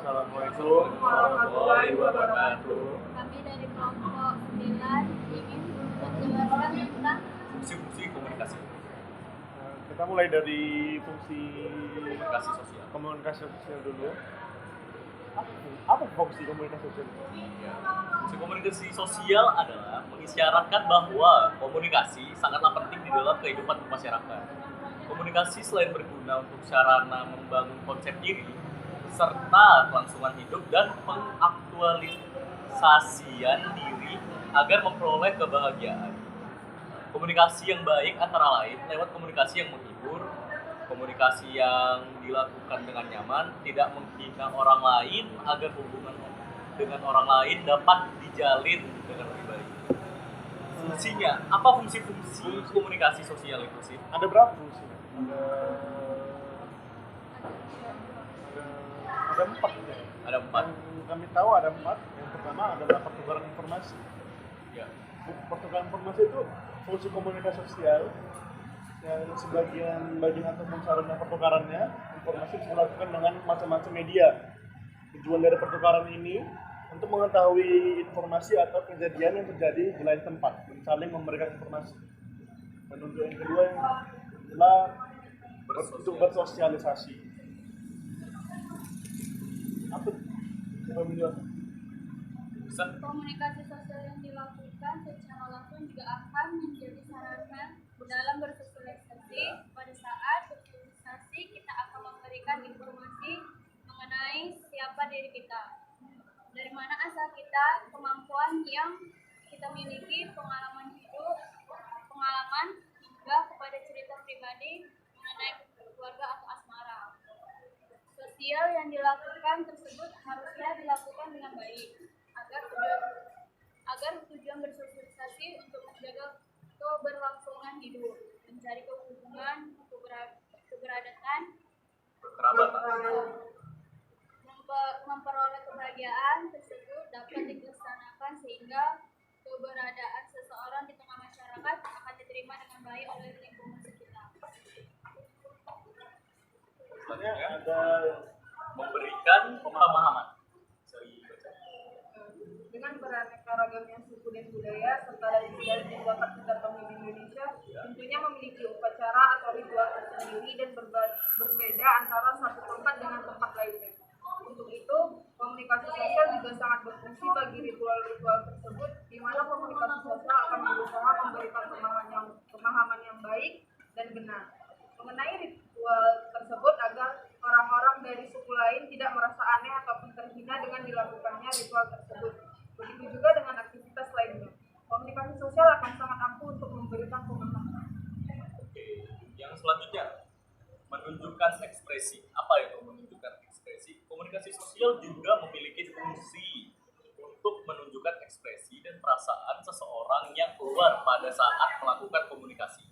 Assalamualaikum warahmatullahi wabarakatuh. Kami dari kelompok 9 ingin menjelaskan tentang Fungsi-fungsi komunikasi Kita mulai dari fungsi komunikasi sosial. komunikasi sosial dulu. Apa fungsi komunikasi sosial? Fungsi komunikasi sosial adalah mengisyaratkan bahwa komunikasi sangatlah penting di dalam kehidupan masyarakat. Komunikasi selain berguna untuk sarana membangun konsep diri, serta kelangsungan hidup dan pengaktualisasian diri agar memperoleh kebahagiaan. Komunikasi yang baik antara lain lewat komunikasi yang menghibur, komunikasi yang dilakukan dengan nyaman, tidak menghina orang lain agar hubungan dengan orang lain dapat dijalin dengan lebih baik. Fungsinya, apa fungsi-fungsi komunikasi sosial itu sih? Ada berapa fungsi? Ada empat. Ada 4. Yang kami tahu ada 4. Yang pertama adalah pertukaran informasi. Ya. Pertukaran informasi itu fungsi komunikasi sosial yang sebagian ataupun sarana pertukarannya informasi bisa dilakukan dengan macam-macam media. Tujuan dari pertukaran ini untuk mengetahui informasi atau kejadian yang terjadi di lain tempat dan saling memberikan informasi. Dan untuk yang kedua adalah untuk bersosialisasi. Apa? Coba menjelaskan. Bisa? komunikasi sosial yang dilakukan secara langsung juga akan menjadi sarana dalam bersosialisasi. Pada saat bersosialisasi, kita akan memberikan informasi mengenai siapa diri kita, dari mana asal kita, kemampuan yang kita miliki, pengalaman hidup, pengalaman hingga kepada cerita pribadi mengenai keluarga atau asmara. Sosial yang dilakukan tersebut harusnya dilakukan dengan baik agar tujuan bersosialisasi untuk menjaga keberlangsungan hidup, mencari kehubungan, keberadaan, memperoleh kebahagiaan tersebut dapat dilaksanakan sehingga keberadaan seseorang di tengah masyarakat akan diterima dengan baik oleh lingkungan sekitar. Selanjutnya Ada memberikan pemahaman. Dengan beraneka ragamnya suku dan budaya serta dari sejarah yang dapat kita temui di Indonesia, tentunya memiliki upacara atau ritual tersendiri dan berbeda antara satu tempat dengan tempat lainnya. Untuk itu, komunikasi sosial juga sangat berfungsi bagi ritual-ritual tersebut, di mana komunikasi sosial akan berusaha memberikan pemahaman yang baik dan benar mengenai ritual tersebut agar orang-orang dari suku lain tidak merasa aneh ataupun terhina dengan dilakukannya ritual tersebut. Begitu juga dengan aktivitas lainnya. Komunikasi sosial akan sangat ampuh untuk memberikan pemahaman. Oke, yang selanjutnya menunjukkan ekspresi. Apa itu menunjukkan ekspresi? Komunikasi sosial juga memiliki fungsi untuk menunjukkan ekspresi dan perasaan seseorang yang keluar pada saat melakukan komunikasi.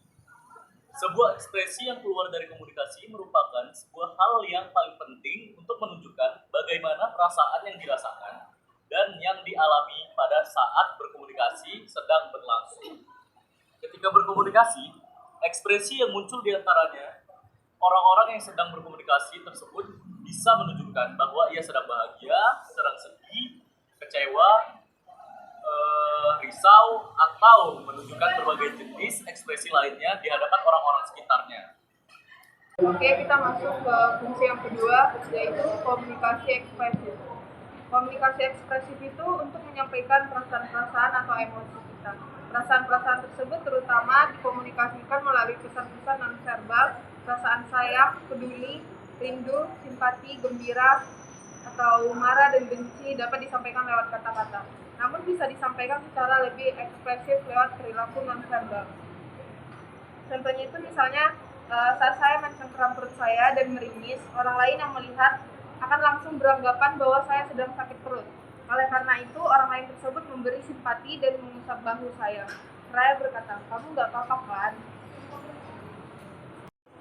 Sebuah ekspresi yang keluar dari komunikasi merupakan sebuah hal yang paling penting untuk menunjukkan bagaimana perasaan yang dirasakan dan yang dialami pada saat berkomunikasi sedang berlangsung. Ketika berkomunikasi, ekspresi yang muncul di antaranya, orang-orang yang sedang berkomunikasi tersebut bisa menunjukkan bahwa ia sedang bahagia, sedang sedih, kecewa, risau, atau menunjukkan berbagai jenis ekspresi lainnya di hadapan orang-orang sekitarnya. Oke, kita masuk ke fungsi yang kedua, yaitu komunikasi ekspresif. Komunikasi ekspresif itu untuk menyampaikan perasaan-perasaan atau emosi kita. Perasaan-perasaan tersebut terutama dikomunikasikan melalui pesan-pesan non-verbal, perasaan sayang, peduli, rindu, simpati, gembira, atau marah dan benci dapat disampaikan lewat kata-kata. Namun bisa disampaikan secara lebih ekspresif lewat perilaku non-verbal. Contohnya itu misalnya saat saya mencengkeram perut saya dan meringis, orang lain yang melihat akan langsung beranggapan bahwa saya sedang sakit perut. Oleh karena itu, orang lain tersebut memberi simpati dan mengusap bahu saya. Saya berkata, kamu nggak apa-apa kan?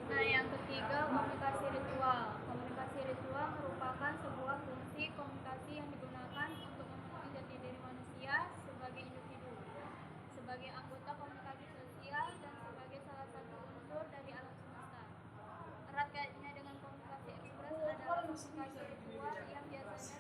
Nah, yang ketiga, komunikasi ritual. Komunikasi ritual merupakan sebuah fungsi komunikasi yang digunakan untuk memenuhi jati diri manusia sebagai individu, sebagai anggota komunikasi sosial, dan sebagai salah satu unsur dari alam semesta. Erat kaitannya dengan komunikasi ekspres adalah komunikasi ritual yang biasanya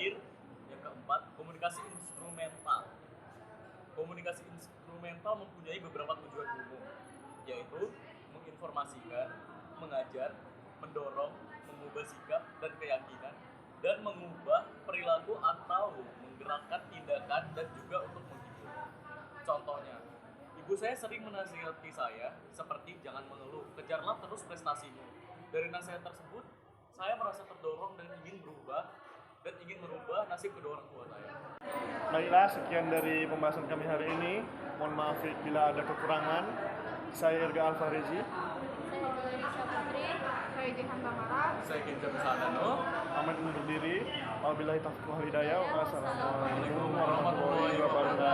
terakhir, yang keempat, komunikasi instrumental. Komunikasi instrumental mempunyai beberapa tujuan umum, yaitu menginformasikan, mengajar, mendorong, mengubah sikap dan keyakinan, dan mengubah perilaku atau menggerakkan tindakan dan juga untuk menghibur. Contohnya, ibu saya sering menasihati saya seperti jangan mengeluh, kejarlah terus prestasimu. Dari nasihat tersebut, saya merasa terdorong dan ingin berubah dan ingin merubah nasib kedua orang tua saya. Baiklah, sekian dari pembahasan kami hari ini. Mohon maaf bila ada kekurangan. Saya Irga Alfarezi. Saya Galarisa Putri. Saya Jehan Tamara. Saya Genjar Sadano. Pamit undur diri. Wabillahi taufiq wal hidayah. Wassalamualaikum warahmatullahi wabarakatuh.